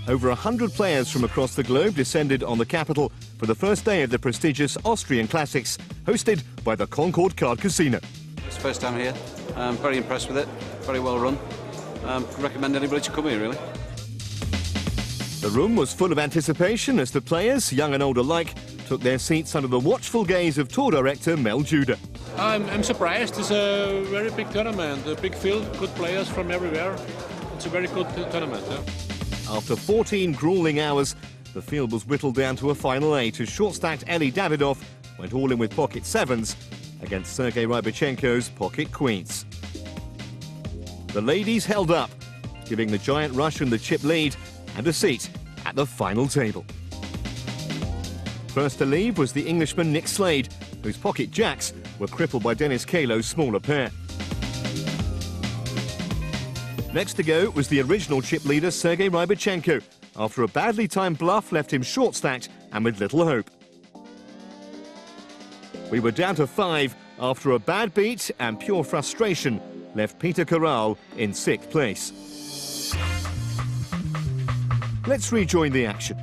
Over 100 players from across the globe descended on the capital for the first day of the prestigious Austrian Classics, hosted by the Concord Card Casino. It's the first time here. I'm very impressed with it. Very well run. Recommend anybody to come here, really. The room was full of anticipation as the players, young and old alike, took their seats under the watchful gaze of tour director Mel Judah. I'm surprised. It's a very big tournament, a big field, good players from everywhere. It's a very good tournament. Yeah? After 14 grueling hours, the field was whittled down to a final 8 as short-stacked Eli Davidoff went all in with pocket 7s against Sergei Rybachenko's pocket queens. The ladies held up, giving the giant Russian the chip lead and a seat at the final table. First to leave was the Englishman Nick Slade, whose pocket jacks were crippled by Dennis Kalo's smaller pair. Next to go was the original chip leader Sergei Rybachenko, after a badly timed bluff left him short-stacked and with little hope. We were down to 5 after a bad beat and pure frustration left Peter Corral in 6th place. Let's rejoin the action.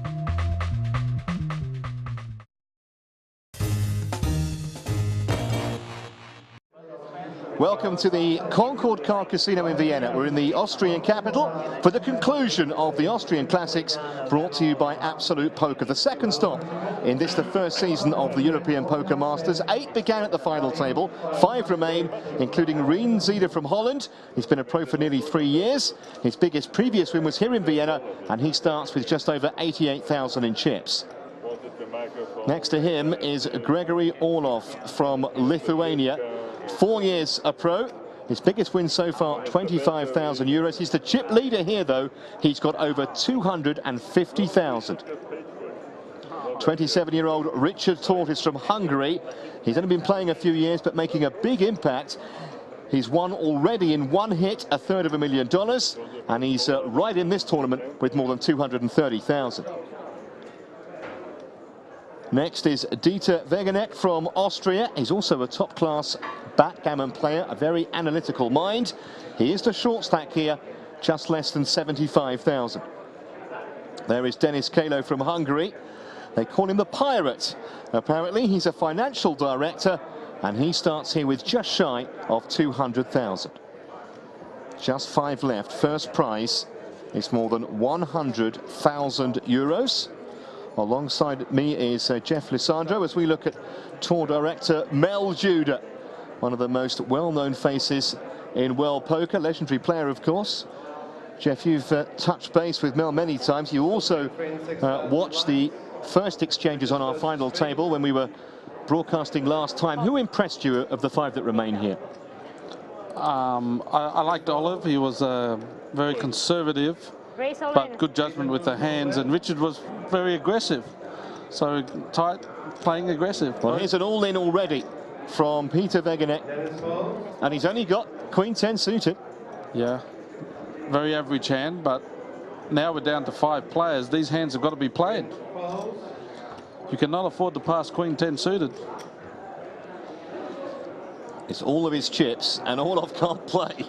Welcome to the Concord Card Casino in Vienna. We're in the Austrian capital for the conclusion of the Austrian Classics, brought to you by Absolute Poker. The second stop in this, the first season of the European Poker Masters. 8 began at the final table, 5 remain, including Rien Zieder from Holland. He's been a pro for nearly 3 years. His biggest previous win was here in Vienna, and he starts with just over 88,000 in chips. Next to him is Gregory Orlov from Lithuania. 4 years a pro. His biggest win so far, 25,000 euros. He's the chip leader here, though. He's got over 250,000. 27-year-old Richard Tortis from Hungary. He's only been playing a few years, but making a big impact. He's won already in one hit $250,000, and he's right in this tournament with more than 230,000. Next is Dieter Wegener from Austria. He's also a top-class backgammon player, a very analytical mind. He is the short stack here, just less than 75,000. There is Dennis Kalo from Hungary. They call him the Pirate. Apparently, he's a financial director, and he starts here with just shy of 200,000. Just 5 left. First prize is more than 100,000 euros. Alongside me is Jeff Lissandro as we look at tour director Mel Judah, one of the most well-known faces in world poker, legendary player, of course. Jeff, you've touched base with Mel many times. You also watched the first exchanges on our final table when we were broadcasting last time. Who impressed you of the 5 that remain here? I liked Olive. He was very conservative, but good judgment with the hands, and Richard was very aggressive, so tight, playing aggressive. Well, here's an all-in already from Peter Wegener, and he's only got Queen 10 suited. Yeah, very average hand, but now we're down to 5 players. These hands have got to be played. You cannot afford to pass Queen 10 suited. It's all of his chips, and Orlov can't play.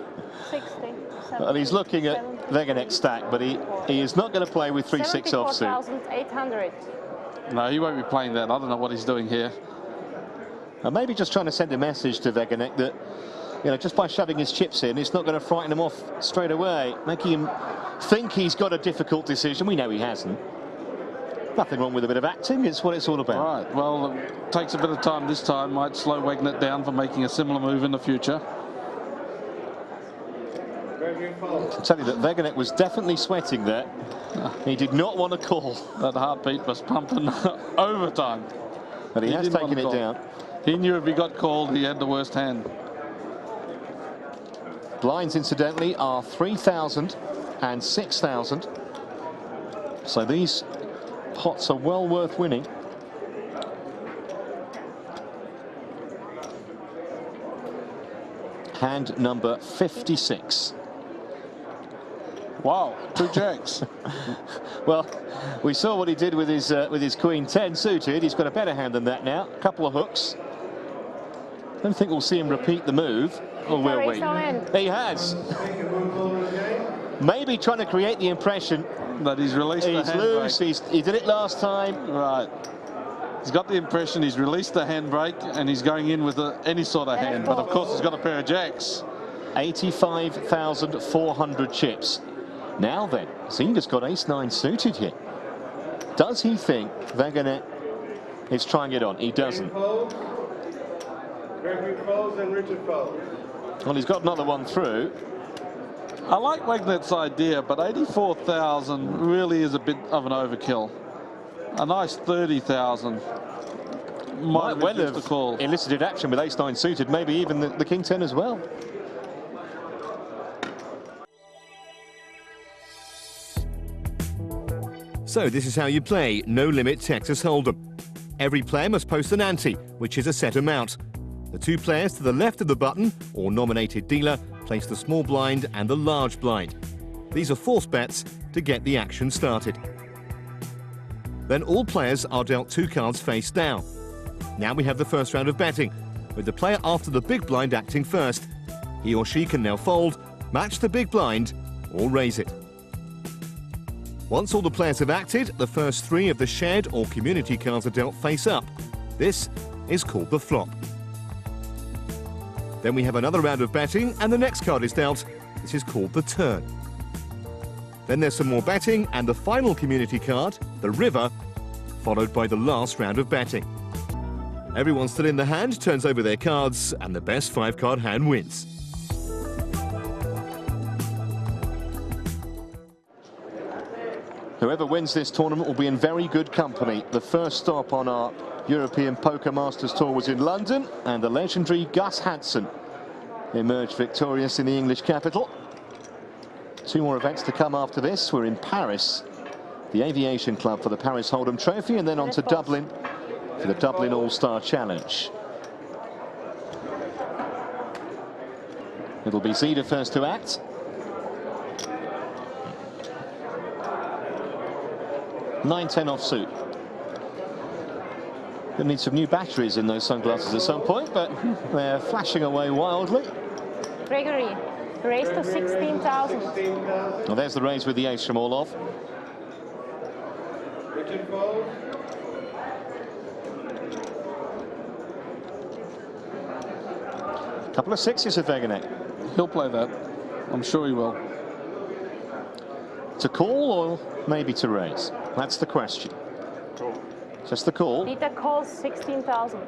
60. And he's looking at Wegener's stack, but he is not going to play with 3-6 offsuit. 74,800. No, he won't be playing that. I don't know what he's doing here. And maybe just trying to send a message to Wegener that, you know, just by shoving his chips in, it's not going to frighten him off straight away, making him think he's got a difficult decision. We know he hasn't. Nothing wrong with a bit of acting. It's what it's all about. Right. Well, it takes a bit of time this time. Might slow Wegener down for making a similar move in the future. I tell you that Wegener was definitely sweating there. He did not want to call. That heartbeat was pumping overtime. But he has taken it down. He knew if he got called, he had the worst hand. Blinds, incidentally, are 3,000 and 6,000. So these pots are well worth winning. Hand number 56. Wow, 2 jacks. Well, we saw what he did with his Queen 10 suited. He's got a better hand than that now. A couple of hooks. Don't think we'll see him repeat the move. Or will we? He has. maybe trying to create the impression that he's released the handbrake. He's loose, he did it last time. Right. He's got the impression he's released the handbrake and he's going in with any sort of hand, but of course he's got a pair of jacks. 85,400 chips. Now then, Zinger's got ace-9 suited here. Does he think Wegener is trying it on? He doesn't. Well, he's got another one through. I like Wagner's idea, but 84,000 really is a bit of an overkill. A nice 30,000 might well have the call. Elicited action with ace-9 suited, maybe even the king-10 as well. So this is how you play No Limit Texas Hold'em. Every player must post an ante, which is a set amount. The two players to the left of the button, or nominated dealer, place the small blind and the large blind. These are force bets to get the action started. Then all players are dealt 2 cards face down. Now we have the first round of betting, with the player after the big blind acting first. He or she can now fold, match the big blind, or raise it. Once all the players have acted, the first 3 of the shared or community cards are dealt face up. This is called the flop. Then we have another round of betting and the next card is dealt. This is called the turn. Then there's some more betting and the final community card, the river, followed by the last round of betting. Everyone still in the hand turns over their cards and the best 5-card hand wins. Whoever wins this tournament will be in very good company. The first stop on our European Poker Masters Tour was in London, and the legendary Gus Hansen emerged victorious in the English capital. 2 more events to come after this. We're in Paris, the Aviation Club for the Paris Hold'em Trophy, and then on to Dublin for the Dublin All-Star Challenge. It'll be Zida first to act. 9-10 offsuit. Gonna need some new batteries in those sunglasses at some point, but they're flashing away wildly. Gregory, raise to 16,000. Well, there's the raise with the ace from Orlov. Couple of 6s of Wegener. He'll play that. I'm sure he will. To call or maybe to raise? That's the question. Call. Just the call. Dieter calls 16,000.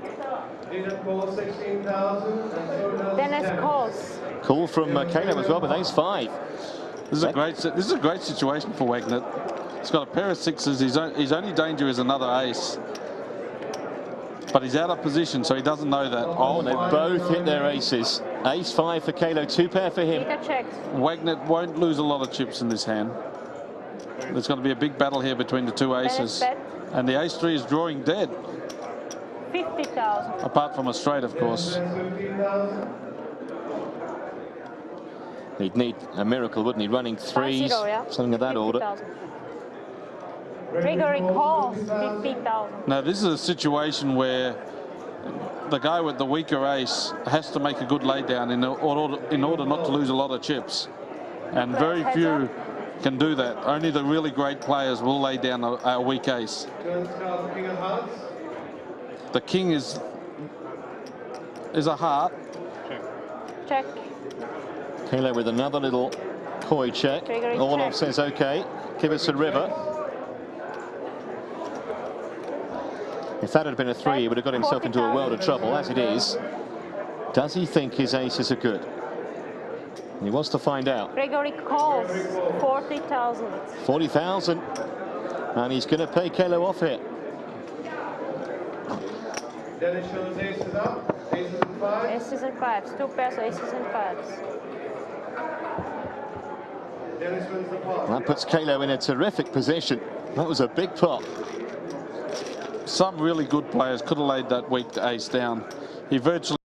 Dieter calls 16,000. Dennis calls. Call from Kalo as well with ace-5. This is a great situation for Wagner. He's got a pair of 6s. His only danger is another ace. But he's out of position, so he doesn't know that. Oh, they both hit their aces. Ace-5 for Kalo, 2 pair for him. Dieter checks. Wagner won't lose a lot of chips in this hand. There's going to be a big battle here between the 2 aces. And the ace-3 is drawing dead. 50,000. Apart from a straight, of course. He'd need a miracle, wouldn't he? Running 3s, yeah. something of that 50, order. 000. Gregory calls 50,000. Now, this is a situation where the guy with the weaker ace has to make a good laydown in order not to lose a lot of chips. And very few can do that. Only the really great players will lay down a weak ace. The king is a heart. Check. Kalo with another little coy check. Orlov says, okay, give us a river. If that had been a 3, he would have got himself into a world of trouble. As it is, does he think his aces are good? And he wants to find out. Gregory calls 40,000. 40,000. And he's going to pay Kalo off here. Dennis shows aces up. Aces and 5s. Aces and 5s. 2 pairs, aces and 5s. Dennis wins the pot. That puts Kalo in a terrific position. That was a big pot. Some really good players could have laid that weak ace down. He virtually